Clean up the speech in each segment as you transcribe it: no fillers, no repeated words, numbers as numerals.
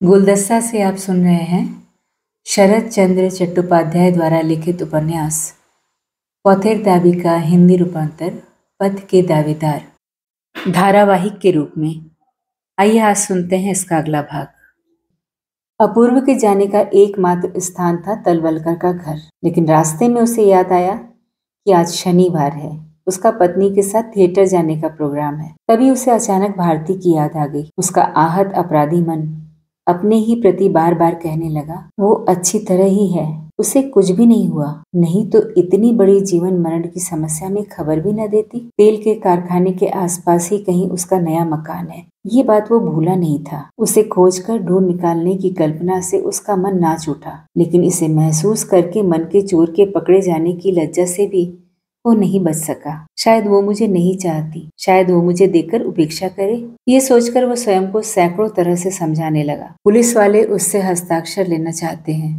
गुलदस्ता से आप सुन रहे हैं शरत चंद्र चट्टोपाध्याय द्वारा लिखित उपन्यास पौथेर दाबी का हिंदी रूपांतर पथ के दावेदार धारावाहिक के रूप में। आइए आज सुनते हैं इसका अगला भाग। अपूर्व के जाने का एकमात्र स्थान था तलवलकर का घर, लेकिन रास्ते में उसे याद आया कि आज शनिवार है, उसका पत्नी के साथ थिएटर जाने का प्रोग्राम है। तभी उसे अचानक भारती की याद आ गई। उसका आहत अपराधी मन अपने ही प्रति बार बार कहने लगा, वो अच्छी तरह ही है, उसे कुछ भी नहीं हुआ, नहीं तो इतनी बड़ी जीवन मरण की समस्या में खबर भी न देती। तेल के कारखाने के आसपास ही कहीं उसका नया मकान है, ये बात वो भूला नहीं था। उसे खोजकर ढूंढ निकालने की कल्पना से उसका मन नाच उठा, लेकिन इसे महसूस करके मन के चोर के पकड़े जाने की लज्जा से भी वो नहीं बच सका। शायद वो मुझे नहीं चाहती, शायद वो मुझे देखकर उपेक्षा करे, ये सोचकर वो स्वयं को सैकड़ों तरह से समझाने लगा। पुलिस वाले उससे हस्ताक्षर लेना चाहते हैं,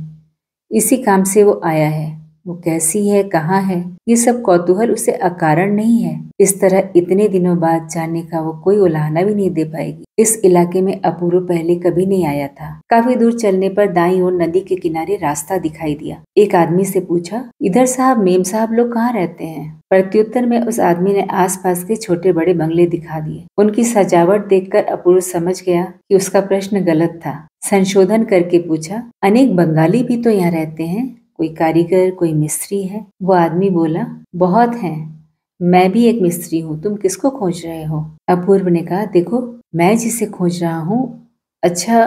इसी काम से वो आया है। वो कैसी है, कहाँ है, ये सब कौतूहल उसे अकारण नहीं है। इस तरह इतने दिनों बाद जाने का वो कोई उलाहना भी नहीं दे पाएगी। इस इलाके में अपूर्व पहले कभी नहीं आया था। काफी दूर चलने पर दाईं ओर नदी के किनारे रास्ता दिखाई दिया। एक आदमी से पूछा, इधर साहब मेम साहब लोग कहाँ रहते हैं? प्रत्युत्तर में उस आदमी ने आसपास के छोटे बड़े बंगले दिखा दिए। उनकी सजावट देखकर अपूर्व समझ गया कि उसका प्रश्न गलत था। संशोधन करके पूछा, अनेक बंगाली भी तो यहाँ रहते हैं, कोई कारीगर, कोई मिस्त्री है? वो आदमी बोला, बहुत हैं, मैं भी एक मिस्त्री हूँ, तुम किसको खोज रहे हो? अपूर्व ने कहा, देखो मैं जिसे खोज रहा हूँ। अच्छा,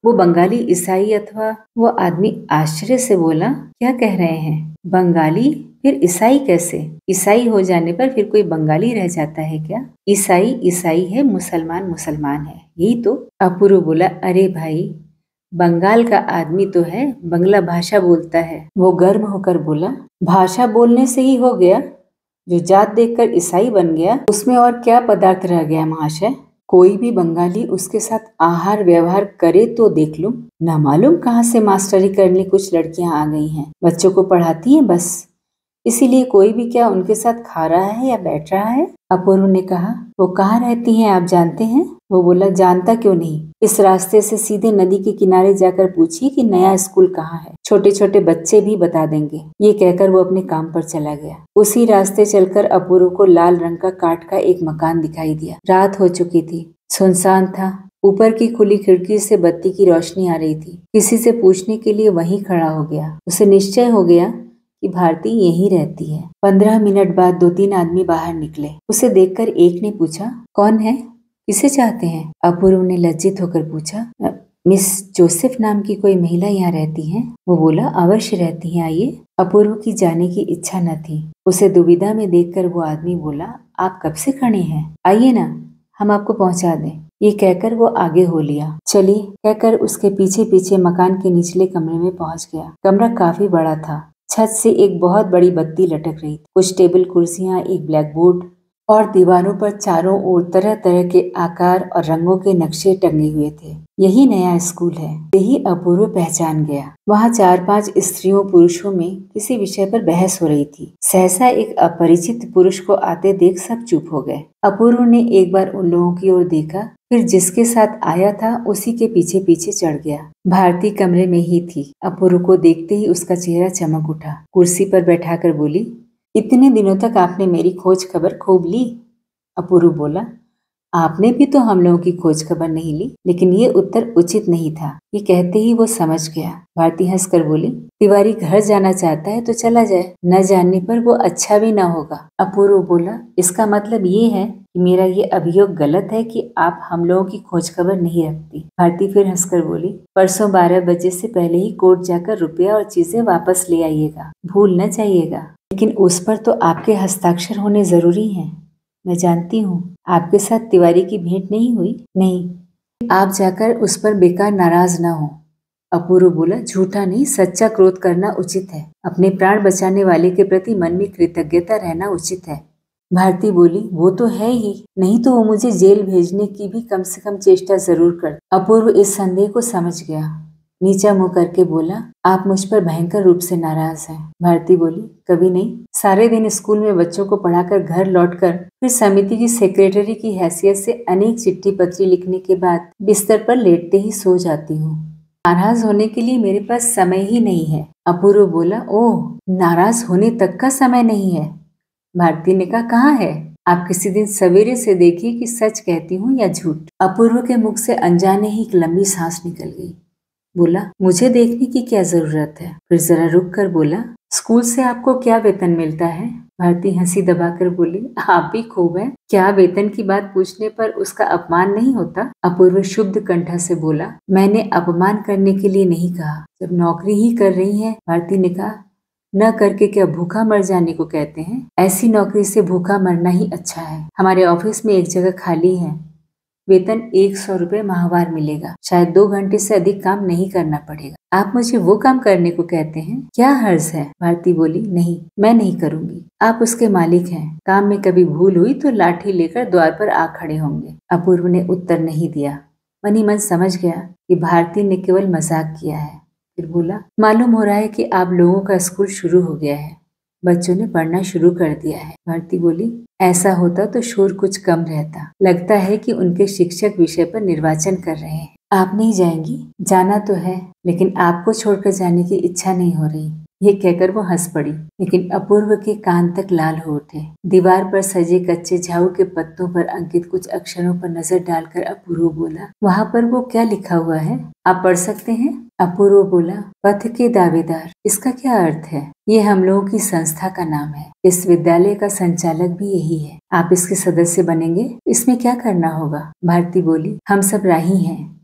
वो बंगाली, ईसाई अथवा? वो आदमी आश्चर्य से बोला, क्या कह रहे हैं? बंगाली फिर ईसाई कैसे? ईसाई हो जाने पर फिर कोई बंगाली रह जाता है क्या? ईसाई ईसाई है, मुसलमान मुसलमान है, यही तो। अपूर्व बोला, अरे भाई, बंगाल का आदमी तो है, बंगला भाषा बोलता है। वो गर्म होकर बोला, भाषा बोलने से ही हो गया? जो जात देखकर ईसाई बन गया, उसमें और क्या पदार्थ रह गया महाशय? कोई भी बंगाली उसके साथ आहार व्यवहार करे तो देख लो, ना मालूम कहाँ से मास्टरी करने कुछ लड़कियां आ गई हैं, बच्चों को पढ़ाती हैं बस, इसीलिए कोई भी क्या उनके साथ खा रहा है या बैठ रहा है? अपूर्व ने कहा, वो कहाँ रहती हैं आप जानते हैं? वो बोला, जानता क्यों नहीं, इस रास्ते से सीधे नदी के किनारे जाकर पूछिए कि नया स्कूल कहाँ है, छोटे छोटे बच्चे भी बता देंगे। ये कहकर वो अपने काम पर चला गया। उसी रास्ते चलकर अपूर्व को लाल रंग का काठ का एक मकान दिखाई दिया। रात हो चुकी थी, सुनसान था। ऊपर की खुली खिड़की से बत्ती की रोशनी आ रही थी। किसी से पूछने के लिए वहीं खड़ा हो गया। उसे निश्चय हो गया कि भारती यहीं रहती है। 15 मिनट बाद 2-3 आदमी बाहर निकले। उसे देखकर एक ने पूछा, कौन है, किसे चाहते हैं? अपूर्व ने लज्जित होकर पूछा, मिस जोसेफ नाम की कोई महिला यहाँ रहती हैं? वो बोला, अवश्य रहती हैं, आइए। अपूर्व की जाने की इच्छा न थी। उसे दुविधा में देखकर वो आदमी बोला, आप कब से खड़े हैं, आइए ना, हम आपको पहुंचा दें। ये कहकर वो आगे हो लिया। चलिए कहकर उसके पीछे पीछे मकान के निचले कमरे में पहुंच गया। कमरा काफी बड़ा था। छत से एक बहुत बड़ी बत्ती लटक रही थी। कुछ टेबल कुर्सियां, एक ब्लैक बोर्ड और दीवारों पर चारों ओर तरह तरह के आकार और रंगों के नक्शे टंगे हुए थे। यही नया स्कूल है, यही अपूर्व पहचान गया। वहाँ 4-5 स्त्रियों पुरुषों में किसी विषय पर बहस हो रही थी। सहसा एक अपरिचित पुरुष को आते देख सब चुप हो गए। अपूर्व ने एक बार उन लोगों की ओर देखा, फिर जिसके साथ आया था उसी के पीछे पीछे चढ़ गया। भारती कमरे में ही थी। अपूर्व को देखते ही उसका चेहरा चमक उठा। कुर्सी पर बैठाकर बोली, इतने दिनों तक आपने मेरी खोज खबर खूब ली। अपूर्व बोला, आपने भी तो हम लोगों की खोज खबर नहीं ली, लेकिन ये उत्तर उचित नहीं था। ये कहते ही वो समझ गया। भारती हंसकर बोली, तिवारी घर जाना चाहता है तो चला जाए, न जानने पर वो अच्छा भी ना होगा। अपूर्व बोला, इसका मतलब ये है कि मेरा ये अभियोग गलत है कि आप हम लोगों की खोज खबर नहीं रखती। भारती फिर हंसकर बोली, परसों 12 बजे से पहले ही कोर्ट जाकर रुपया और चीजें वापस ले आइएगा, भूल न जाइएगा। लेकिन उस पर तो आपके हस्ताक्षर होने जरूरी हैं। मैं जानती हूँ आपके साथ तिवारी की भेंट नहीं हुई। नहीं, आप जाकर उस पर बेकार नाराज ना हो। अपूर्व बोला, झूठा नहीं, सच्चा क्रोध करना उचित है। अपने प्राण बचाने वाले के प्रति मन में कृतज्ञता रहना उचित है। भारती बोली, वो तो है ही, नहीं तो वो मुझे जेल भेजने की भी कम से कम चेष्टा जरूर कर। अपूर्व इस संदेह को समझ गया। नीचा मुंह करके बोला, आप मुझ पर भयंकर रूप से नाराज हैं। भारती बोली, कभी नहीं। सारे दिन स्कूल में बच्चों को पढ़ाकर घर लौटकर फिर समिति की सेक्रेटरी की हैसियत से अनेक चिट्ठी पत्री लिखने के बाद बिस्तर पर लेटते ही सो जाती हूँ। नाराज होने के लिए मेरे पास समय ही नहीं है। अपूर्व बोला, ओह, नाराज होने तक का समय नहीं है? भारती ने कहा, कहाँ है? आप किसी दिन सवेरे से देखिए कि सच कहती हूँ या झूठ। अपूर्व के मुख से अनजाने ही एक लंबी सांस निकल गई। बोला, मुझे देखने की क्या जरूरत है? फिर जरा रुक कर बोला, स्कूल से आपको क्या वेतन मिलता है? भारती हंसी दबाकर बोली, आप भी खूब है। क्या वेतन की बात पूछने पर उसका अपमान नहीं होता? अपूर्व शुद्ध कंठ से बोला, मैंने अपमान करने के लिए नहीं कहा, जब नौकरी ही कर रही है। भारती ने कहा, न करके क्या भूखा मर जाने को कहते हैं? ऐसी नौकरी से भूखा मरना ही अच्छा है। हमारे ऑफिस में एक जगह खाली है, वेतन 100 रुपए माहवार मिलेगा। शायद 2 घंटे से अधिक काम नहीं करना पड़ेगा। आप मुझे वो काम करने को कहते हैं? क्या हर्ज है? भारती बोली, नहीं, मैं नहीं करूंगी। आप उसके मालिक हैं। काम में कभी भूल हुई तो लाठी लेकर द्वार पर आ खड़े होंगे। अपूर्व ने उत्तर नहीं दिया। मन ही मन समझ गया कि भारती ने केवल मजाक किया है। फिर बोला, मालूम हो रहा है कि आप लोगों का स्कूल शुरू हो गया है, बच्चों ने पढ़ना शुरू कर दिया है। भारती बोली, ऐसा होता तो शोर कुछ कम रहता। लगता है कि उनके शिक्षक विषय पर निर्वाचन कर रहे हैं। आप नहीं जाएंगी? जाना तो है, लेकिन आपको छोड़कर जाने की इच्छा नहीं हो रही। ये कहकर वो हंस पड़ी, लेकिन अपूर्व के कान तक लाल हो उठे। दीवार पर सजे कच्चे झाऊ के पत्तों पर अंकित कुछ अक्षरों पर नजर डालकर अपूर्व बोला, वहाँ पर वो क्या लिखा हुआ है? आप पढ़ सकते हैं? अपूर्व बोला, पथ के दावेदार। इसका क्या अर्थ है? ये हम लोगों की संस्था का नाम है। इस विद्यालय का संचालक भी यही है। आप इसके सदस्य बनेंगे? इसमें क्या करना होगा? भारती बोली, हम सब राही हैं।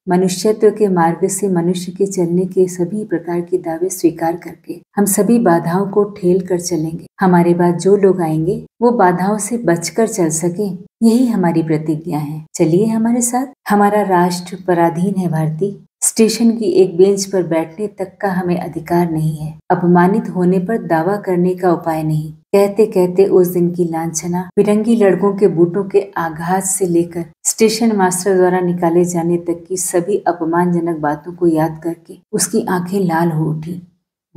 मनुष्यत्व के मार्ग से मनुष्य के चलने के सभी प्रकार के दावे स्वीकार करके हम सभी बाधाओं को ठेल कर चलेंगे। हमारे बाद जो लोग आएंगे वो बाधाओं से बचकर चल सके, यही हमारी प्रतिज्ञा है। चलिए हमारे साथ। हमारा राष्ट्र पराधीन है भारती। स्टेशन की एक बेंच पर बैठने तक का हमें अधिकार नहीं है। अपमानित होने पर दावा करने का उपाय नहीं। कहते कहते उस दिन की लांछना, फिरंगी लड़कों के बूटों के आघात से लेकर स्टेशन मास्टर द्वारा निकाले जाने तक की सभी अपमानजनक बातों को याद करके उसकी आंखें लाल हो उठी।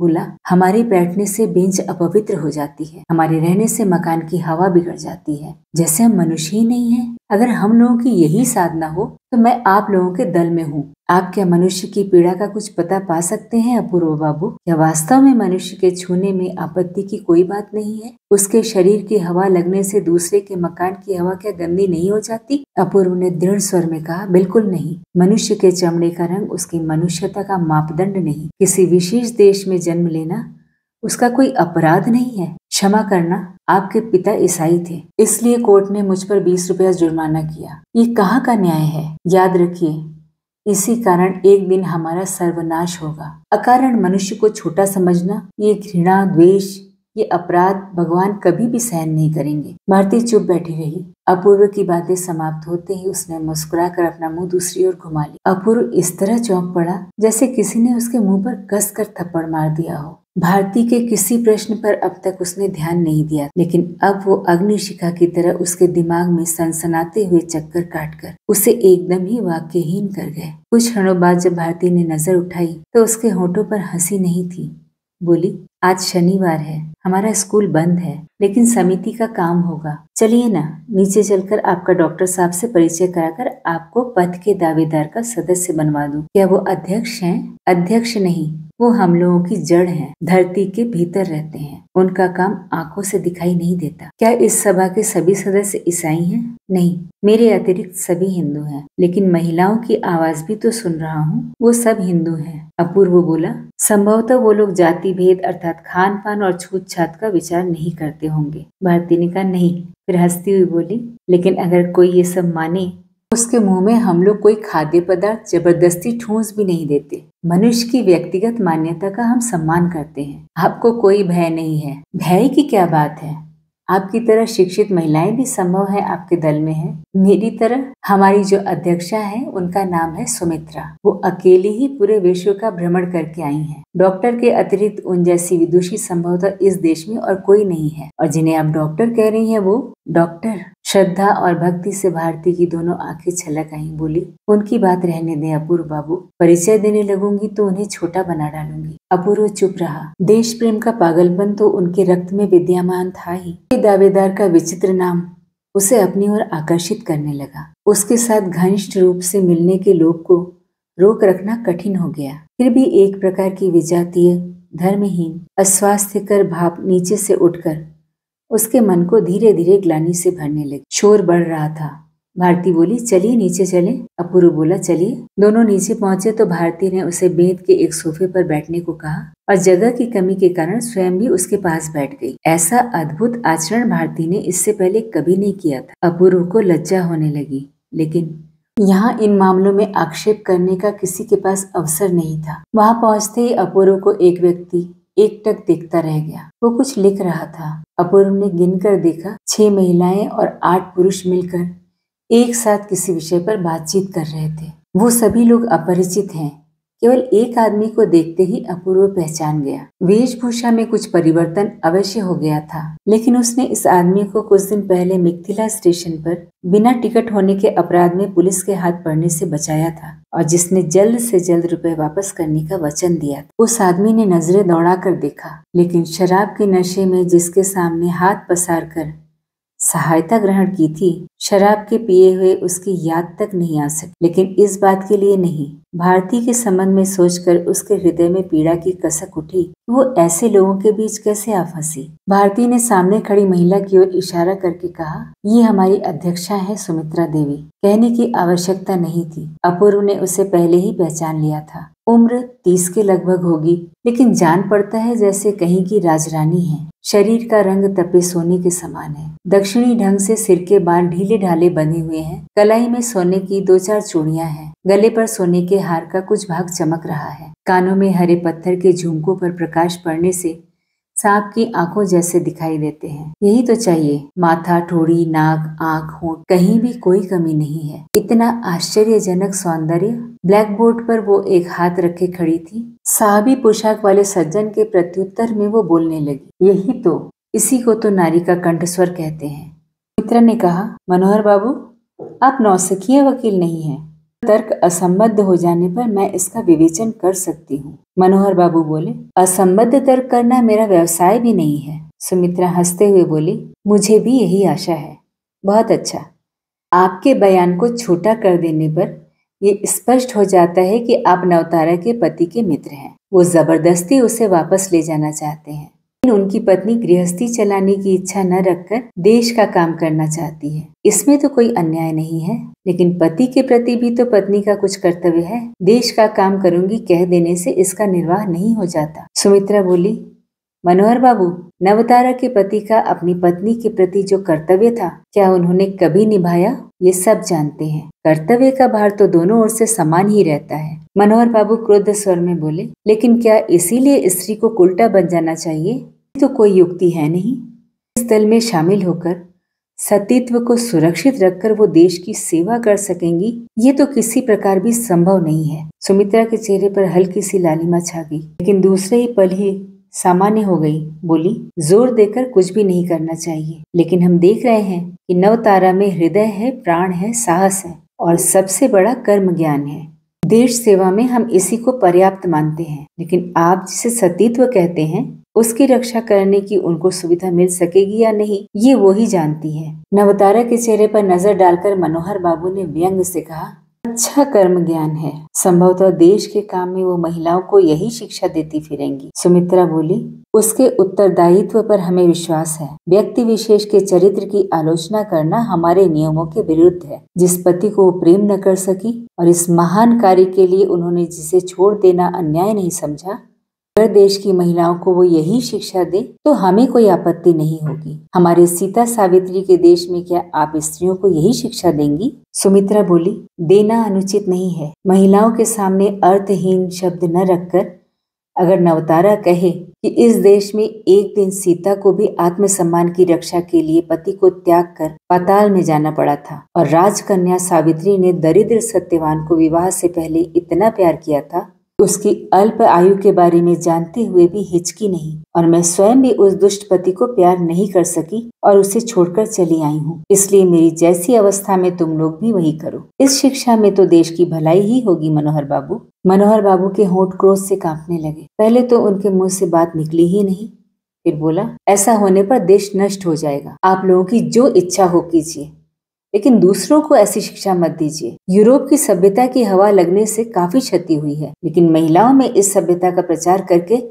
बोला, हमारे बैठने से बेंच अपवित्र हो जाती है, हमारे रहने से मकान की हवा बिगड़ जाती है, जैसे हम मनुष्य ही नहीं हैं। अगर हम लोगों की यही साधना हो तो मैं आप लोगों के दल में हूँ। आप क्या मनुष्य की पीड़ा का कुछ पता पा सकते हैं अपूर्व बाबू? क्या वास्तव में मनुष्य के छूने में आपत्ति की कोई बात नहीं है? उसके शरीर की हवा लगने से दूसरे के मकान की हवा क्या गंदी नहीं हो जाती? अपूर्व ने दृढ़ स्वर में कहा, बिल्कुल नहीं। मनुष्य के चमड़े का रंग उसकी मनुष्यता का मापदंड नहीं। किसी विशेष देश में जन्म लेना उसका कोई अपराध नहीं है। क्षमा करना, आपके पिता ईसाई थे, इसलिए कोर्ट ने मुझ पर 20 रुपया जुर्माना किया। ये कहाँ का न्याय है? याद रखिए, इसी कारण एक दिन हमारा सर्वनाश होगा। अकारण मनुष्य को छोटा समझना, ये घृणा, द्वेष, ये अपराध भगवान कभी भी सहन नहीं करेंगे। भारती चुप बैठी रही। अपूर्व की बातें समाप्त होते ही उसने मुस्कुराकर अपना मुंह दूसरी ओर घुमा लिया। अपूर्व इस तरह चौंक पड़ा जैसे किसी ने उसके मुंह पर कसकर थप्पड़ मार दिया हो। भारती के किसी प्रश्न पर अब तक उसने ध्यान नहीं दिया, लेकिन अब वो अग्निशिखा की तरह उसके दिमाग में सनसनाते हुए चक्कर काटकर उसे एकदम ही वाक्यहीन कर गए। कुछ क्षणों बाद जब भारती ने नजर उठाई तो उसके होठों पर हंसी नहीं थी। बोली, आज शनिवार है, हमारा स्कूल बंद है, लेकिन समिति का काम होगा। चलिए ना, नीचे चलकर आपका डॉक्टर साहब से परिचय कराकर आपको पद के दावेदार का सदस्य बनवा दूं। क्या वो अध्यक्ष हैं? अध्यक्ष नहीं, वो हम लोगों की जड़ हैं, धरती के भीतर रहते हैं। उनका काम आंखों से दिखाई नहीं देता। क्या इस सभा के सभी सदस्य ईसाई हैं? नहीं, मेरे अतिरिक्त सभी हिंदू हैं, लेकिन महिलाओं की आवाज भी तो सुन रहा हूँ, वो सब हिंदू हैं। अपूर्व बोला, संभवतः वो लोग जाति भेद अर्थात खान पान और छूत छात का विचार नहीं करते होंगे। भारती ने कहा, नहीं। फिर हंसती हुई बोली, लेकिन अगर कोई ये सब माने, उसके मुंह में हम लोग कोई खाद्य पदार्थ जबरदस्ती ठूंस भी नहीं देते। मनुष्य की व्यक्तिगत मान्यता का हम सम्मान करते हैं। आपको कोई भय नहीं है। भय की क्या बात है? आपकी तरह शिक्षित महिलाएं भी संभव है आपके दल में है। मेरी तरह हमारी जो अध्यक्षा है उनका नाम है सुमित्रा। वो अकेली ही पूरे विश्व का भ्रमण करके आई हैं। डॉक्टर के अतिरिक्त उन जैसी विदुषी संभवतः इस देश में और कोई नहीं है। और जिन्हें आप डॉक्टर कह रही हैं वो डॉक्टर, श्रद्धा और भक्ति से भारती की दोनों आंखें छलक आईं। बोली, उनकी बात रहने दें अपूर्व बाबू, परिचय देने लगूंगी तो उन्हें छोटा बना डालूंगी। अपूर्व चुप रहा। देश प्रेम का पागलपन तो उनके रक्त में विद्यमान था ही। दावेदार का विचित्र नाम उसे अपनी ओर आकर्षित करने लगा। उसके साथ घनिष्ठ रूप से मिलने के लोभ को रोक रखना कठिन हो गया। फिर भी एक प्रकार की विजातीय, धर्महीन, अस्वास्थ्यकर भाव नीचे से उठकर उसके मन को धीरे धीरे ग्लानि से भरने लगी। शोर बढ़ रहा था। भारती बोली, चलिए नीचे चले। अपूर्व बोला, चलिए। दोनों नीचे पहुंचे तो भारती ने उसे बेंत के एक सोफे पर बैठने को कहा और जगह की कमी के कारण स्वयं भी उसके पास बैठ गई। ऐसा अद्भुत आचरण भारती ने इससे पहले कभी नहीं किया था। अपूर्व को लज्जा होने लगी, लेकिन यहाँ इन मामलों में आक्षेप करने का किसी के पास अवसर नहीं था। वहां पहुंचते ही अपूर्व को एक व्यक्ति एकटक देखता रह गया। वो कुछ लिख रहा था। अपूर्व ने गिनकर देखा, 6 महिलाएं और 8 पुरुष मिलकर एक साथ किसी विषय पर बातचीत कर रहे थे। वो सभी लोग अपरिचित हैं। केवल एक आदमी को देखते ही अपूर्व पहचान गया। वेशभूषा में कुछ परिवर्तन अवश्य हो गया था, लेकिन उसने इस आदमी को कुछ दिन पहले मिथिला स्टेशन पर बिना टिकट होने के अपराध में पुलिस के हाथ पड़ने से बचाया था और जिसने जल्द से जल्द रुपए वापस करने का वचन दिया था। उस आदमी ने नजरें दौड़ाकर देखा, लेकिन शराब के नशे में जिसके सामने हाथ पसार कर सहायता ग्रहण की थी, शराब के पिए हुए उसकी याद तक नहीं आ सकी। लेकिन इस बात के लिए नहीं, भारती के संबंध में सोचकर उसके हृदय में पीड़ा की कसक उठी। वो ऐसे लोगों के बीच कैसे आ फंसी। भारती ने सामने खड़ी महिला की ओर इशारा करके कहा, ये हमारी अध्यक्षा है सुमित्रा देवी। कहने की आवश्यकता नहीं थी, अपूर्व ने उसे पहले ही पहचान लिया था। उम्र 30 के लगभग होगी, लेकिन जान पड़ता है जैसे कहीं की राजरानी है। शरीर का रंग तपे सोने के समान है। दक्षिणी ढंग से सिर के बाल ढीले ढाले बने हुए हैं। कलाई में सोने की 2-4 चूड़ियां हैं। गले पर सोने के हार का कुछ भाग चमक रहा है। कानों में हरे पत्थर के झुमकों पर प्रकाश पड़ने से सांप की आंखों जैसे दिखाई देते हैं। यही तो चाहिए। माथा, ठोड़ी, नाक, आंख, होंठ, कहीं भी कोई कमी नहीं है। इतना आश्चर्यजनक सौंदर्य। ब्लैक बोर्ड पर वो एक हाथ रखे खड़ी थी। साहबी पोशाक वाले सज्जन के प्रत्युत्तर में वो बोलने लगी, यही तो, इसी को तो नारी का कंठस्वर कहते हैं। मित्र ने कहा, मनोहर बाबू, आप नौसिखिया वकील नहीं हैं। तर्क असंबद्ध हो जाने पर मैं इसका विवेचन कर सकती हूँ। मनोहर बाबू बोले, असंबद्ध तर्क करना मेरा व्यवसाय भी नहीं है। सुमित्रा हंसते हुए बोली, मुझे भी यही आशा है। बहुत अच्छा। आपके बयान को छोटा कर देने पर ये स्पष्ट हो जाता है कि आप नवतारा के पति के मित्र हैं। वो जबरदस्ती उसे वापस ले जाना चाहते हैं। उनकी पत्नी गृहस्थी चलाने की इच्छा न रखकर देश का काम करना चाहती है। इसमें तो कोई अन्याय नहीं है, लेकिन पति के प्रति भी तो पत्नी का कुछ कर्तव्य है। देश का काम करूंगी कह देने से इसका निर्वाह नहीं हो जाता। सुमित्रा बोली, मनोहर बाबू, नवतारा के पति का अपनी पत्नी के प्रति जो कर्तव्य था, क्या उन्होंने कभी निभाया? ये सब जानते हैं। कर्तव्य का भार तो दोनों ओर से समान ही रहता है। मनोहर बाबू क्रोध स्वर में बोले, लेकिन क्या इसीलिए स्त्री को उल्टा बन जाना चाहिए? तो कोई युक्ति है नहीं। इस दल में शामिल होकर सतीत्व को सुरक्षित रखकर वो देश की सेवा कर सकेंगी, ये तो किसी प्रकार भी संभव नहीं है। सुमित्रा के चेहरे पर हल्की सी लालिमा छा गई, लेकिन दूसरे ही पल ही सामान्य हो गई। बोली, जोर देकर कुछ भी नहीं करना चाहिए, लेकिन हम देख रहे हैं कि नवतारा में हृदय है, प्राण है, साहस है और सबसे बड़ा कर्म ज्ञान है। देश सेवा में हम इसी को पर्याप्त मानते हैं, लेकिन आप जिसे सतीत्व कहते हैं, उसकी रक्षा करने की उनको सुविधा मिल सकेगी या नहीं, ये वो ही जानती है। नवतारा के चेहरे पर नजर डालकर मनोहर बाबू ने व्यंग से कहा, अच्छा कर्म ज्ञान है। संभवतः देश के काम में वो महिलाओं को यही शिक्षा देती फिरेंगी। सुमित्रा बोली, उसके उत्तरदायित्व पर हमें विश्वास है। व्यक्ति विशेष के चरित्र की आलोचना करना हमारे नियमों के विरुद्ध है। जिस पति को वो प्रेम न कर सकी और इस महान कार्य के लिए उन्होंने जिसे छोड़ देना अन्याय नहीं समझा, अगर देश की महिलाओं को वो यही शिक्षा दे तो हमें कोई आपत्ति नहीं होगी। हमारे सीता सावित्री के देश में क्या आप स्त्रियों को यही शिक्षा देंगी? सुमित्रा बोली, देना अनुचित नहीं है। महिलाओं के सामने अर्थहीन शब्द न रखकर अगर नवतारा कहे कि इस देश में एक दिन सीता को भी आत्मसम्मान की रक्षा के लिए पति को त्याग कर पाताल में जाना पड़ा था और राजकन्या सावित्री ने दरिद्र सत्यवान को विवाह से पहले इतना प्यार किया था, उसकी अल्प आयु के बारे में जानते हुए भी हिचकी नहीं, और मैं स्वयं भी उस दुष्ट पति को प्यार नहीं कर सकी और उसे छोड़कर चली आई हूँ। इसलिए मेरी जैसी अवस्था में तुम लोग भी वही करो। इस शिक्षा में तो देश की भलाई ही होगी मनोहर बाबू। मनोहर बाबू के होंठ क्रोध से कांपने लगे। पहले तो उनके मुंह से बात निकली ही नहीं, फिर बोला, ऐसा होने पर देश नष्ट हो जाएगा। आप लोगों की जो इच्छा हो कीजिए, लेकिन दूसरों को ऐसी शिक्षा मत दीजिए। यूरोप की सभ्यता की हवा लगने से काफी क्षति हुई है, लेकिन महिलाओं में इस सभ्यता का प्रचार करके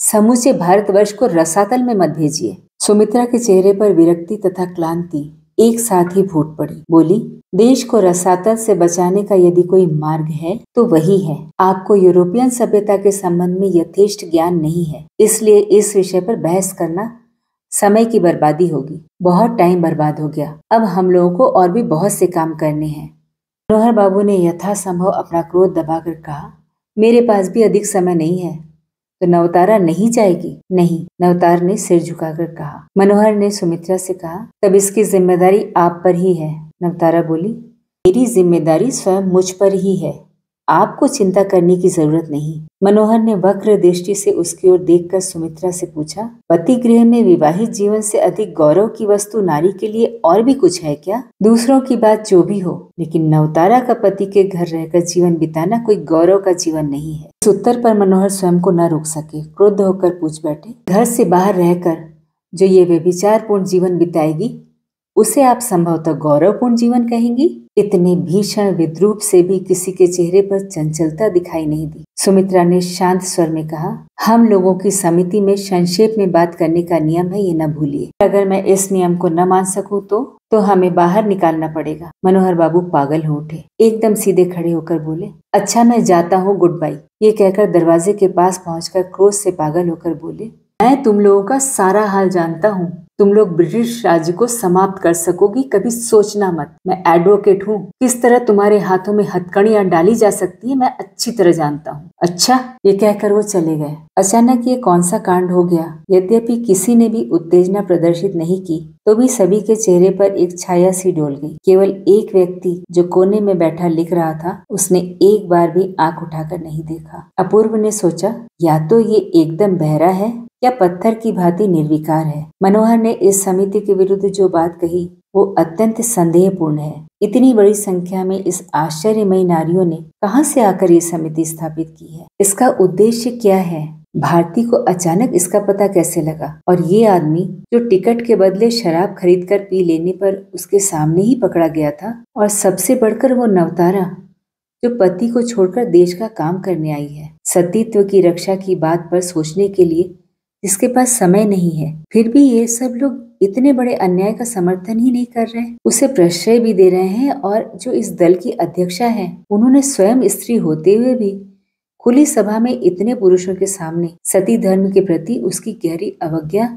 समूचे भारतवर्ष को रसातल में मत भेजिए। सुमित्रा के चेहरे पर विरक्ति तथा क्लांति एक साथ ही फूट पड़ी। बोली, देश को रसातल से बचाने का यदि कोई मार्ग है तो वही है। आपको यूरोपियन सभ्यता के संबंध में यथेष्ट ज्ञान नहीं है, इसलिए इस विषय पर बहस करना समय की बर्बादी होगी। बहुत टाइम बर्बाद हो गया, अब हम लोगों को और भी बहुत से काम करने हैं। मनोहर बाबू ने यथासंभव अपना क्रोध दबाकर कहा, मेरे पास भी अधिक समय नहीं है। तो नवतारा नहीं जाएगी? नहीं, नवतार ने सिर झुकाकर कहा। मनोहर ने सुमित्रा से कहा, तब इसकी जिम्मेदारी आप पर ही है। नवतारा बोली, मेरी जिम्मेदारी स्वयं मुझ पर ही है, आपको चिंता करने की जरूरत नहीं। मनोहर ने वक्र दृष्टि से उसकी ओर देखकर सुमित्रा से पूछा, पति गृह में विवाहित जीवन से अधिक गौरव की वस्तु नारी के लिए और भी कुछ है क्या? दूसरों की बात जो भी हो, लेकिन नवतारा का पति के घर रहकर जीवन बिताना कोई गौरव का जीवन नहीं है। इस उत्तर पर मनोहर स्वयं को न रोक सके, क्रुद्ध होकर पूछ बैठे, घर से बाहर रहकर जो ये व्यभिचारपूर्ण जीवन बिताएगी उसे आप संभवतः गौरवपूर्ण जीवन कहेंगी? इतने भीषण विद्रूप से भी किसी के चेहरे पर चंचलता दिखाई नहीं दी। सुमित्रा ने शांत स्वर में कहा, हम लोगों की समिति में संक्षेप में बात करने का नियम है, ये न भूलिए। अगर मैं इस नियम को न मान सकूं तो हमें बाहर निकालना पड़ेगा। मनोहर बाबू पागल हो उठे, एकदम सीधे खड़े होकर बोले, अच्छा मैं जाता हूँ, गुड बाय। ये कहकर दरवाजे के पास पहुंचकर क्रोध से पागल होकर बोले, मैं तुम लोगों का सारा हाल जानता हूँ। तुम लोग ब्रिटिश राज्य को समाप्त कर सकोगी, कभी सोचना मत। मैं एडवोकेट हूँ, किस तरह तुम्हारे हाथों में हथकड़ियां डाली जा सकती है मैं अच्छी तरह जानता हूँ। अच्छा, ये कहकर वो चले गए। अचानक ये कौन सा कांड हो गया? यद्यपि किसी ने भी उत्तेजना प्रदर्शित नहीं की, तो भी सभी के चेहरे पर एक छाया सी डोल गई। केवल एक व्यक्ति जो कोने में बैठा लिख रहा था, उसने एक बार भी आंख उठाकर नहीं देखा। अपूर्व ने सोचा, या तो ये एकदम बहरा है या पत्थर की भांति निर्विकार है। मनोहर ने इस समिति के विरुद्ध जो बात कही वो अत्यंत संदेहपूर्ण है। इतनी बड़ी संख्या में इस आश्चर्यमयी नारियों ने कहां से आकर ये समिति स्थापित की है? इसका उद्देश्य क्या है? भारती को अचानक इसका पता कैसे लगा? और ये आदमी जो टिकट के बदले शराब खरीद कर पी लेने पर उसके सामने ही पकड़ा गया था, और सबसे बढ़कर वो नवतारा जो पति को छोड़कर देश का काम करने आई है, सतीत्व की रक्षा की बात पर सोचने के लिए जिसके पास समय नहीं है, फिर भी ये सब लोग इतने बड़े अन्याय का समर्थन ही नहीं कर रहे, उसे प्रश्रय भी दे रहे हैं। और जो इस दल की अध्यक्षा है, उन्होंने स्वयं स्त्री होते हुए भी खुली सभा में इतने पुरुषों के सामने सती धर्म के प्रति उसकी गहरी अवज्ञा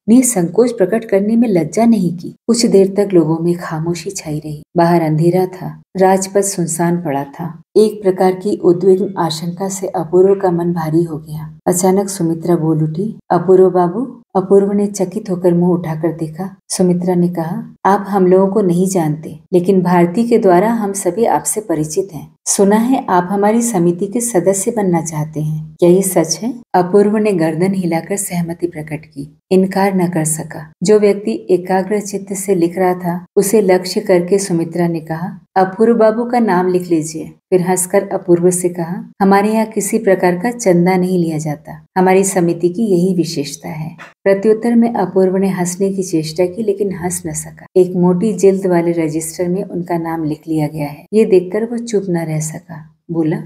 ने संकोच प्रकट करने में लज्जा नहीं की। कुछ देर तक लोगों में खामोशी छाई रही। बाहर अंधेरा था, राजपथ सुनसान पड़ा था। एक प्रकार की उद्विग्न आशंका से अपूर्व का मन भारी हो गया। अचानक सुमित्रा बोल उठी, अपूर्व बाबू। अपूर्व ने चकित होकर मुंह उठाकर देखा। सुमित्रा ने कहा, आप हम लोगों को नहीं जानते, लेकिन भारती के द्वारा हम सभी आपसे परिचित हैं। सुना है आप हमारी समिति के सदस्य बनना चाहते हैं, क्या ये सच है? अपूर्व ने गर्दन हिलाकर सहमति प्रकट की, इनकार न कर सका। जो व्यक्ति एकाग्र चित्त से लिख रहा था, उसे लक्ष्य करके सुमित्रा ने कहा, अपूर्व बाबू का नाम लिख लीजिए। फिर हंसकर अपूर्व से कहा, हमारे यहाँ किसी प्रकार का चंदा नहीं लिया जाता, हमारी समिति की यही विशेषता है। प्रत्युत्तर में अपूर्व ने हंसने की चेष्टा की, लेकिन हंस न सका। एक मोटी जिल्द वाले रजिस्टर में उनका नाम लिख लिया गया है। ये देखकर वो चुप न रह सका। बोला,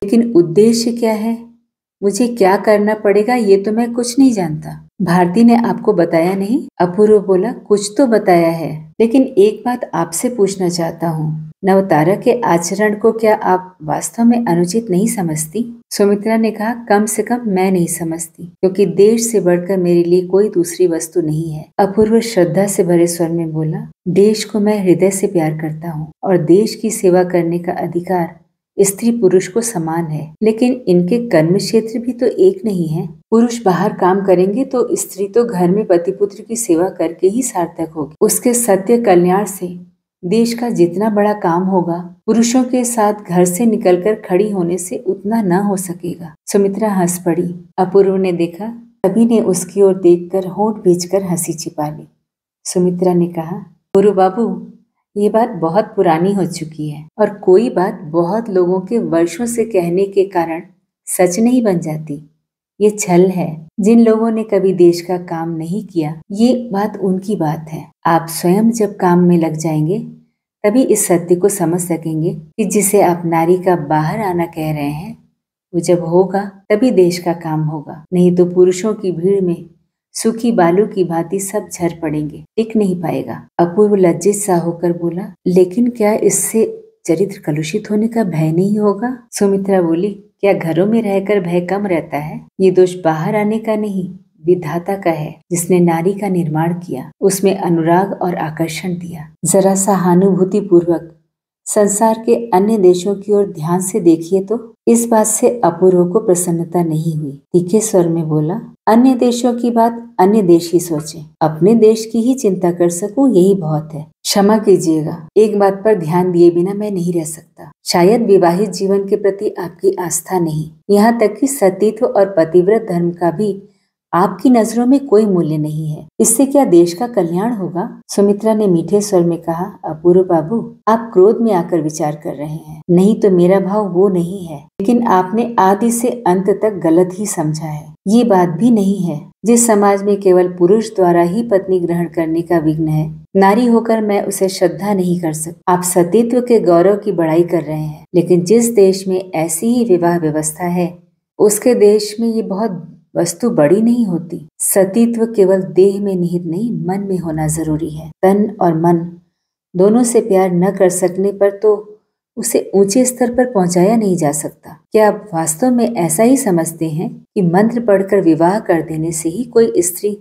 लेकिन उद्देश्य क्या है? मुझे क्या करना पड़ेगा ये तो मैं कुछ नहीं जानता। भारती ने आपको बताया नहीं? अपूर्व बोला, कुछ तो बताया है, लेकिन एक बात आपसे पूछना चाहता हूँ, नवतारा के आचरण को क्या आप वास्तव में अनुचित नहीं समझती? सुमित्रा ने कहा, कम से कम मैं नहीं समझती, क्योंकि देश से बढ़कर मेरे लिए कोई दूसरी वस्तु नहीं है। अपूर्व श्रद्धा से भरे स्वर में बोला, देश को मैं हृदय से प्यार करता हूँ और देश की सेवा करने का अधिकार स्त्री पुरुष को समान है, लेकिन इनके कर्म क्षेत्र भी तो एक नहीं है। पुरुष बाहर काम करेंगे तो स्त्री तो घर में पति पुत्र की सेवा करके ही सार्थक होगी। उसके सत्य कल्याण से देश का जितना बड़ा काम होगा, पुरुषों के साथ घर से निकलकर खड़ी होने से उतना न हो सकेगा। सुमित्रा हंस पड़ी। अपूर्व ने देखा, सभी ने उसकी ओर देखकर होंठ भींचकर हंसी छिपा ली। सुमित्रा ने कहा, अपूर्व बाबू, ये बात बहुत पुरानी हो चुकी है और कोई बात बहुत लोगों के वर्षों से कहने के कारण सच नहीं बन जाती। ये छल है। जिन लोगों ने कभी देश का काम नहीं किया, ये बात उनकी बात है। आप स्वयं जब काम में लग जाएंगे तभी इस सत्य को समझ सकेंगे कि जिसे आप नारी का बाहर आना कह रहे हैं, वो जब होगा तभी देश का काम होगा। नहीं तो पुरुषों की भीड़ में सूखी बालू की भांति सब झर पड़ेंगे, टिक नहीं पाएगा। अपूर्व लज्जित सा होकर बोला, लेकिन क्या इससे चरित्र कलुषित होने का भय नहीं होगा? सुमित्रा बोली, क्या घरों में रहकर भय कम रहता है? ये दोष बाहर आने का नहीं, विधाता का है, जिसने नारी का निर्माण किया, उसमें अनुराग और आकर्षण दिया। जरा सहानुभूति पूर्वक संसार के अन्य देशों की ओर ध्यान से देखिए तो। इस बात से अपूर्व को प्रसन्नता नहीं हुई। तीखे स्वर में बोला, अन्य देशों की बात अन्य देश ही सोचे, अपने देश की ही चिंता कर सकूं यही बहुत है। क्षमा कीजिएगा, एक बात पर ध्यान दिए बिना मैं नहीं रह सकता। शायद विवाहित जीवन के प्रति आपकी आस्था नहीं, यहाँ तक कि सतीत्व और पतिव्रत धर्म का भी आपकी नजरों में कोई मूल्य नहीं है। इससे क्या देश का कल्याण होगा? सुमित्रा ने मीठे स्वर में कहा, अपूर्व बाबू, आप क्रोध में आकर विचार कर रहे हैं। नहीं तो मेरा भाव वो नहीं है, लेकिन आपने आदि से अंत तक गलत ही समझा है। ये बात भी नहीं है जिस समाज में केवल पुरुष द्वारा ही पत्नी ग्रहण करने का विघ्न है, नारी होकर मैं उसे श्रद्धा नहीं कर सकती। आप सतीत्व के गौरव की बड़ाई कर रहे हैं, लेकिन जिस देश में ऐसी ही विवाह व्यवस्था है, उसके देश में ये बहुत वस्तु बड़ी नहीं होती। सतीत्व केवल देह में निहित नहीं, मन में होना जरूरी है। तन और मन दोनों से प्यार न कर सकने पर तो उसे ऊंचे स्तर पर पहुंचाया नहीं जा सकता। क्या आप वास्तव में ऐसा ही समझते हैं कि मंत्र पढ़कर विवाह कर देने से ही कोई स्त्री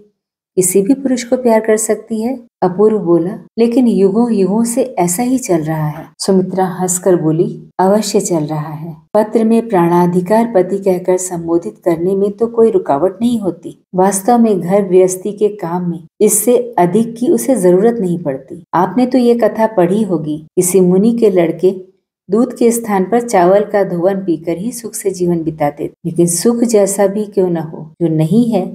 किसी भी पुरुष को प्यार कर सकती है? अपूर्व बोला, लेकिन युगों युगों से ऐसा ही चल रहा है। सुमित्रा हंसकर बोली, अवश्य चल रहा है। पत्र में प्राणाधिकार पति कहकर संबोधित करने में तो कोई रुकावट नहीं होती। वास्तव में घर गृहस्थी के काम में इससे अधिक की उसे जरूरत नहीं पड़ती। आपने तो ये कथा पढ़ी होगी, किसी मुनि के लड़के दूध के स्थान पर चावल का धोवन पीकर ही सुख से जीवन बिताते। लेकिन सुख जैसा भी क्यों न हो, जो नहीं है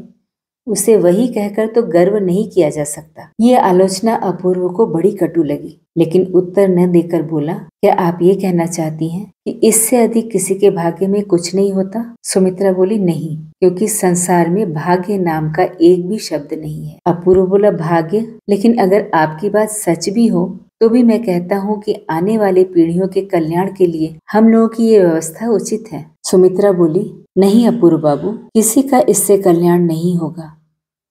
उसे वही कहकर तो गर्व नहीं किया जा सकता। ये आलोचना अपूर्व को बड़ी कटु लगी, लेकिन उत्तर न देकर बोला, क्या आप ये कहना चाहती हैं कि इससे अधिक किसी के भाग्य में कुछ नहीं होता? सुमित्रा बोली, नहीं, क्योंकि संसार में भाग्य नाम का एक भी शब्द नहीं है। अपूर्व बोला, भाग्य? लेकिन अगर आपकी बात सच भी हो तो भी मैं कहता हूँ कि आने वाली पीढ़ियों के कल्याण के लिए हम लोगों की ये व्यवस्था उचित है। सुमित्रा बोली, नहीं अपूर्व बाबू, किसी का इससे कल्याण नहीं होगा।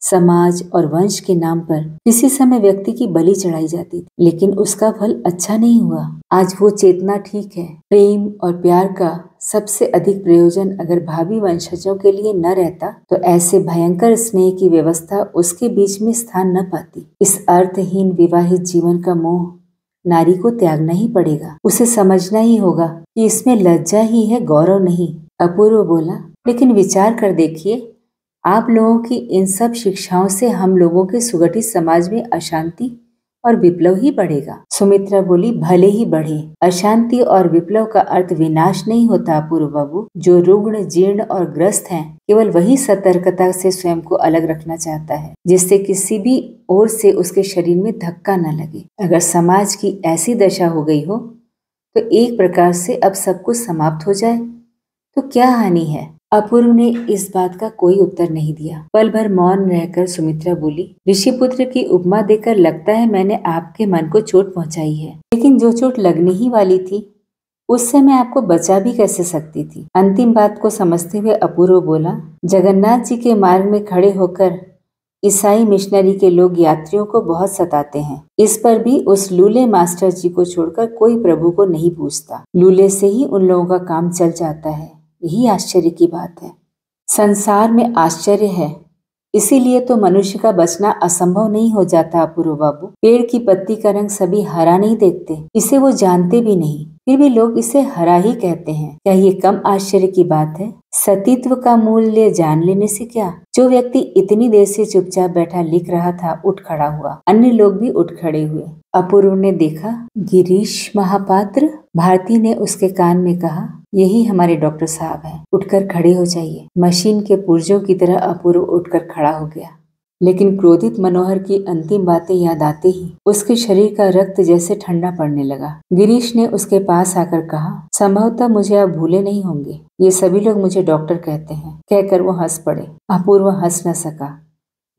समाज और वंश के नाम पर किसी समय व्यक्ति की बलि चढ़ाई जाती थी, लेकिन उसका फल अच्छा नहीं हुआ। आज वो चेतना ठीक है। प्रेम और प्यार का सबसे अधिक प्रयोजन अगर भावी वंशजों के लिए न रहता तो ऐसे भयंकर स्नेह की व्यवस्था उसके बीच में स्थान न पाती। इस अर्थहीन विवाहित जीवन का मोह नारी को त्यागना ही पड़ेगा। उसे समझना ही होगा कि इसमें लज्जा ही है, गौरव नहीं। अपूर्व बोला, लेकिन विचार कर देखिए, आप लोगों की इन सब शिक्षाओं से हम लोगों के सुगठित समाज में अशांति और विप्लव ही बढ़ेगा। सुमित्रा बोली, भले ही बढ़े। अशांति और विप्लव का अर्थ विनाश नहीं होता अपूर्व बाबू। जो रुग्ण, जीर्ण और ग्रस्त हैं, केवल वही सतर्कता से स्वयं को अलग रखना चाहता है, जिससे किसी भी ओर से उसके शरीर में धक्का न लगे। अगर समाज की ऐसी दशा हो गई हो तो एक प्रकार से अब सब कुछ समाप्त हो जाए तो क्या हानि है? अपूर्व ने इस बात का कोई उत्तर नहीं दिया। पल भर मौन रहकर सुमित्रा बोली, ऋषिपुत्र की उपमा देकर लगता है मैंने आपके मन को चोट पहुंचाई है, लेकिन जो चोट लगने ही वाली थी उससे मैं आपको बचा भी कैसे सकती थी? अंतिम बात को समझते हुए अपूर्व बोला, जगन्नाथ जी के मार्ग में खड़े होकर ईसाई मिशनरी के लोग यात्रियों को बहुत सताते हैं। इस पर भी उस लूले मास्टर जी को छोड़कर कोई प्रभु को नहीं पूछता। लूले से ही उन लोगों का काम चल जाता है। यही आश्चर्य की बात है। संसार में आश्चर्य है, इसीलिए तो मनुष्य का बचना असंभव नहीं हो जाता अपूर्व बाबू। पेड़ की पत्ती का रंग सभी हरा नहीं देखते, इसे वो जानते भी नहीं, फिर भी लोग इसे हरा ही कहते हैं। क्या ये कम आश्चर्य की बात है? सतीत्व का मूल्य जान लेने से क्या? जो व्यक्ति इतनी देर से चुपचाप बैठा लिख रहा था उठ खड़ा हुआ। अन्य लोग भी उठ खड़े हुए। अपूर्व ने देखा, गिरीश महापात्र। भारती ने उसके कान में कहा, यही हमारे डॉक्टर साहब हैं, उठकर खड़े हो जाइए। मशीन के पुर्जों की तरह अपूर्व उठकर खड़ा हो गया, लेकिन क्रोधित मनोहर की अंतिम बातें याद आते ही उसके शरीर का रक्त जैसे ठंडा पड़ने लगा। गिरीश ने उसके पास आकर कहा, संभवतः मुझे आप भूले नहीं होंगे। ये सभी लोग मुझे डॉक्टर कहते हैं। कहकर वो हंस पड़े। अपूर्व हंस न सका,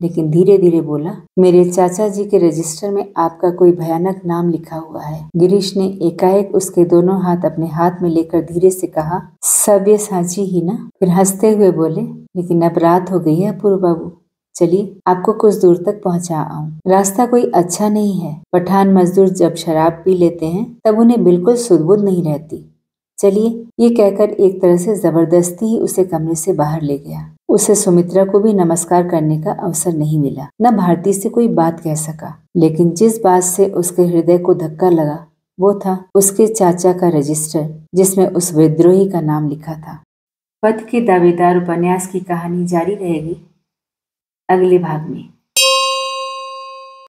लेकिन धीरे धीरे बोला, मेरे चाचा जी के रजिस्टर में आपका कोई भयानक नाम लिखा हुआ है। गिरीश ने एकाएक उसके दोनों हाथ अपने हाथ में लेकर धीरे से कहा, सव्यसाची ही ना? फिर हंसते हुए बोले, लेकिन अब रात हो गई है अपूर्व बाबू, चलिए आपको कुछ दूर तक पहुंचा आऊं। रास्ता कोई अच्छा नहीं है। पठान मजदूर जब शराब पी लेते हैं तब उन्हें बिल्कुल सुध-बुध नहीं रहती। चलिए, ये कहकर एक तरह से जबरदस्ती ही उसे कमरे से बाहर ले गया। उसे सुमित्रा को भी नमस्कार करने का अवसर नहीं मिला, न भारती से कोई बात कह सका। लेकिन जिस बात से उसके हृदय को धक्का लगा वो था उसके चाचा का रजिस्टर, जिसमें उस विद्रोही का नाम लिखा था। पथ के दावेदार उपन्यास की कहानी जारी रहेगी अगले भाग में।